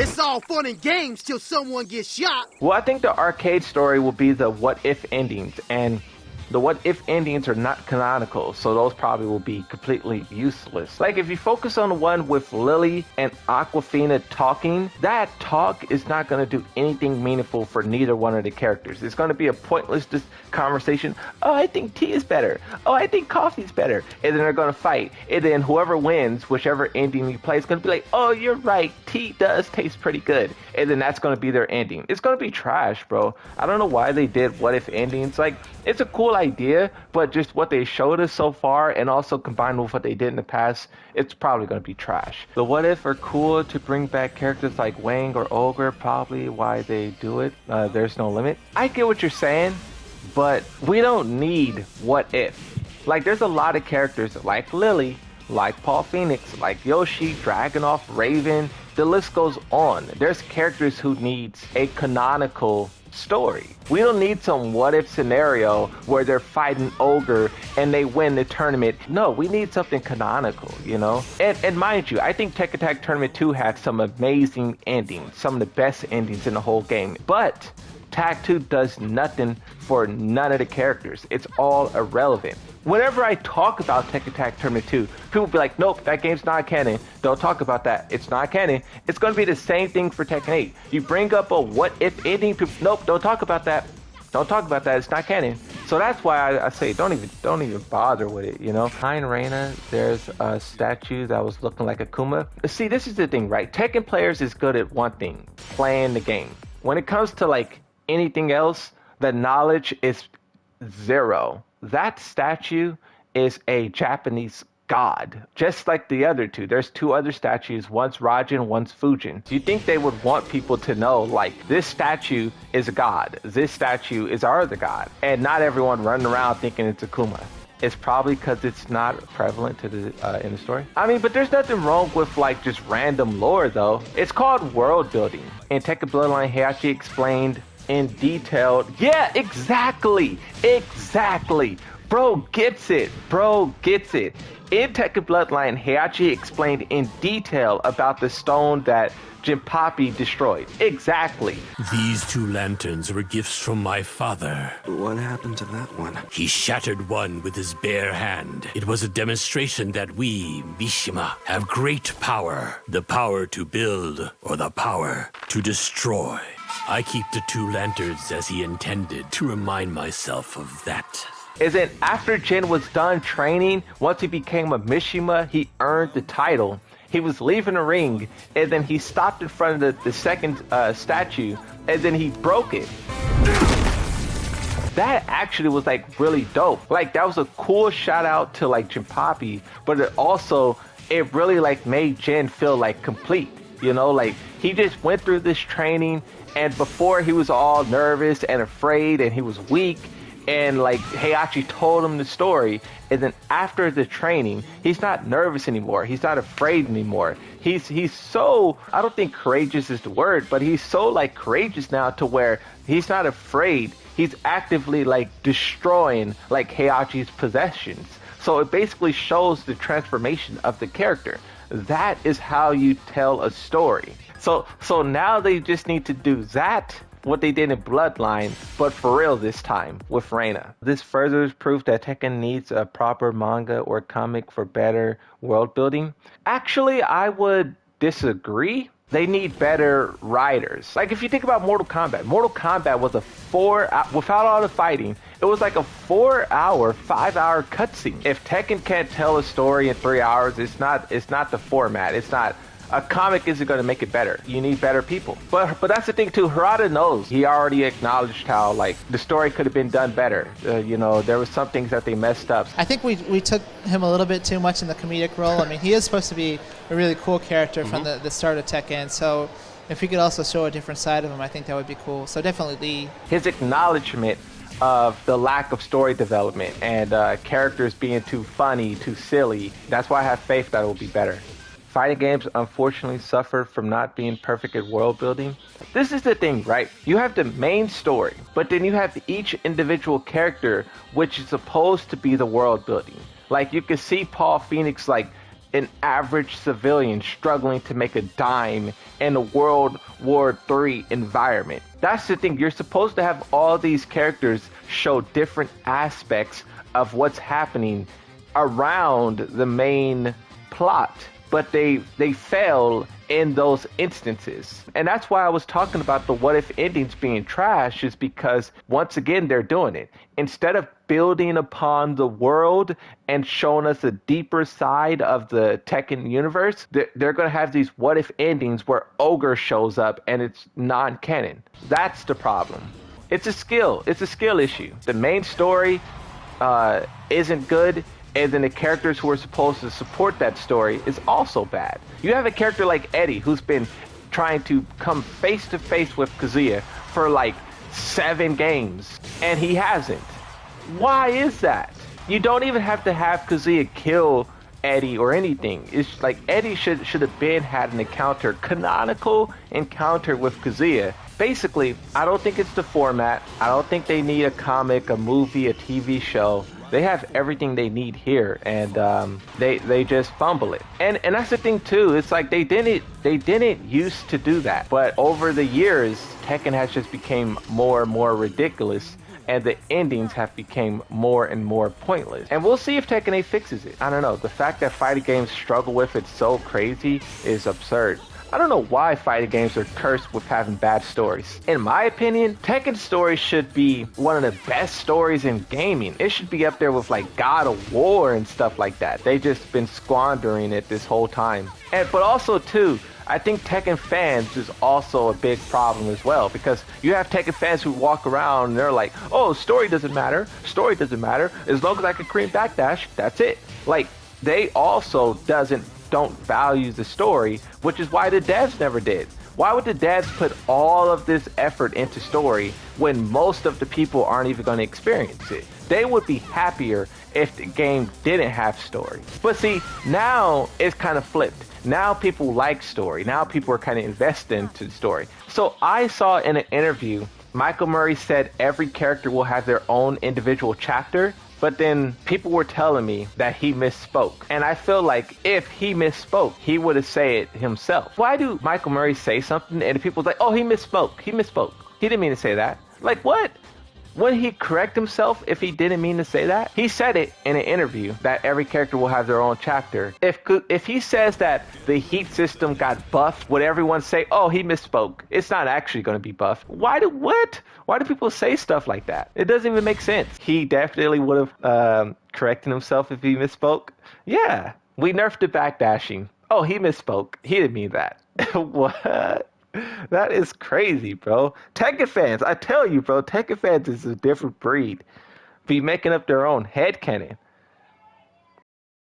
It's all fun and games till someone gets shot. Well, I think the arcade story will be the what-if endings, and the what-if endings are not canonical, so those probably will be completely useless. Like, if you focus on the one with Lily and Aquafina talking, that talk is not going to do anything meaningful for neither one of the characters. It's going to be a pointless conversation. Oh, I think tea is better. Oh, I think coffee's better. And then they're going to fight. And then whoever wins, whichever ending you play, is going to be like, oh, you're right, tea does taste pretty good. And then that's going to be their ending. It's going to be trash, bro. I don't know why they did what-if endings. Like, it's a cool idea, but just what they showed us so far, and also combined with what they did in the past, it's probably going to be trash. The what if are cool to bring back characters like Wang or Ogre, probably why they do it. There's no limit. I get what you're saying, but we don't need what if. Like, there's a lot of characters like Lily, like Paul Phoenix, like Yoshi, Dragonoff, Raven, the list goes on. There's characters who needs a canonical story. We don't need some what if scenario where they're fighting Ogre and they win the tournament. No, we need something canonical, you know? And mind you, I think Tekken Tag Tournament 2 had some amazing endings, some of the best endings in the whole game. But Tag 2 does nothing for none of the characters. It's all irrelevant. Whenever I talk about Tekken Tag Tournament 2, people be like, nope, that game's not canon. Don't talk about that. It's not canon. It's going to be the same thing for Tekken 8. You bring up a what-if ending, people, nope, don't talk about that. Don't talk about that. It's not canon. So that's why I say don't even bother with it, you know? Behind Reina, there's a statue that was looking like Akuma. See, this is the thing, right? Tekken players is good at one thing, playing the game. When it comes to, like, anything else, the knowledge is zero. That statue is a Japanese god, just like the other two. There's two other statues, one's Raijin, one's Fujin. Do you think they would want people to know, like, this statue is a god, this statue is our other god, and not everyone running around thinking it's Akuma? It's probably because it's not prevalent to the in the story. I mean, but there's nothing wrong with, like, just random lore, though. It's called world building. In Tekken Bloodline, Heihachi explained in detail. Yeah, exactly. Bro gets it. In Tekken Bloodline, Heihachi explained in detail about the stone that Jinpapi destroyed. Exactly. These two lanterns were gifts from my father. What happened to that one? He shattered one with his bare hand. It was a demonstration that we, Mishima, have great power. The power to build, or the power to destroy. I keep the two lanterns as he intended to remind myself of that. Is that after Jin was done training, once he became a Mishima, he earned the title. He was leaving the ring, and then he stopped in front of the second statue, and then he broke it. That actually was, like, really dope. Like, that was a cool shout out to, like, Jinpapi, but it really, like, made Jin feel, like, complete. You know, like, he just went through this training, and before he was all nervous and afraid, and he was weak, and, like, Heihachi told him the story, and then after the training, he's not nervous anymore. He's not afraid anymore. He's so, I don't think courageous is the word, but he's so, like, courageous now to where he's not afraid. He's actively, like, destroying, like, Heihachi's possessions. So it basically shows the transformation of the character. That is how you tell a story. So now they just need to do that, what they did in Bloodline, but for real this time with Reina. This further is proof that Tekken needs a proper manga or comic for better world building. Actually, I would disagree. They need better writers. Like, if you think about Mortal Kombat was a 4-hour, without all the fighting, it was like a 4-hour, 5-hour cutscene. If Tekken can't tell a story in 3 hours, it's not the format. It's not. A comic isn't going to make it better. You need better people. But that's the thing too. Harada knows. He already acknowledged how, like, the story could have been done better. You know, there was some things that they messed up. I think we took him a little bit too much in the comedic role. I mean, he is supposed to be a really cool character from the start of Tekken. So if we could also show a different side of him, I think that would be cool. So definitely Lee. His acknowledgement of the lack of story development and characters being too funny, too silly. That's why I have faith that it will be better. Fighting games unfortunately suffer from not being perfect at world building. This is the thing, right? You have the main story, but then you have each individual character, which is supposed to be the world building. Like, you can see Paul Phoenix, like, an average civilian struggling to make a dime in a World War III environment. That's the thing. You're supposed to have all these characters show different aspects of what's happening around the main plot, but they fail in those instances. And that's why I was talking about the what if endings being trash, is because once again they're doing it. Instead of building upon the world and showing us a deeper side of the Tekken universe, they're going to have these what if endings where Ogre shows up and it's non-canon. That's the problem. It's a skill issue. The main story isn't good, and then the characters who are supposed to support that story is also bad. You have a character like Eddie who's been trying to come face to face with Kazuya for like 7 games, and he hasn't. Why is that? You don't even have to have Kazuya kill Eddie or anything. It's like Eddie should have been had an canonical encounter with Kazuya. Basically, I don't think it's the format. I don't think they need a comic, a movie, a TV show. They have everything they need here, and they just fumble it. And that's the thing too. It's like they didn't used to do that, but over the years, Tekken has just become more and more ridiculous, and the endings have become more and more pointless. And we'll see if Tekken 8 fixes it. I don't know. The fact that fighting games struggle with it so crazy is absurd. I don't know why fighting games are cursed with having bad stories. In my opinion, Tekken's story should be one of the best stories in gaming. It should be up there with like God of War and stuff like that. They've just been squandering it this whole time. But also too, I think Tekken fans is also a big problem as well, because you have Tekken fans who walk around and they're like, oh, story doesn't matter. Story doesn't matter. As long as I can cream backdash, that's it. Like, they also don't value the story, which is why the devs never did. Why would the devs put all of this effort into story when most of the people aren't even going to experience it? They would be happier if the game didn't have story. But see, now it's kind of flipped. Now people like story. Now people are kind of invested into the story. So I saw in an interview, Michael Murray said every character will have their own individual chapter. But then people were telling me that he misspoke. And I feel like if he misspoke, he would have said it himself. Why do Michael Murray say something and the people's like, oh, he misspoke. He misspoke. He didn't mean to say that. Like, what? Wouldn't he correct himself if he didn't mean to say that? He said it in an interview that every character will have their own chapter. If he says that the heat system got buffed, would everyone say, oh, he misspoke? It's not actually going to be buffed. Why do people say stuff like that? It doesn't even make sense. He definitely would have corrected himself if he misspoke. Yeah, we nerfed the backdashing. Oh, he misspoke. He didn't mean that. What? That is crazy, bro. Tekken fans, I tell you, bro, Tekken fans is a different breed. Be making up their own headcanon.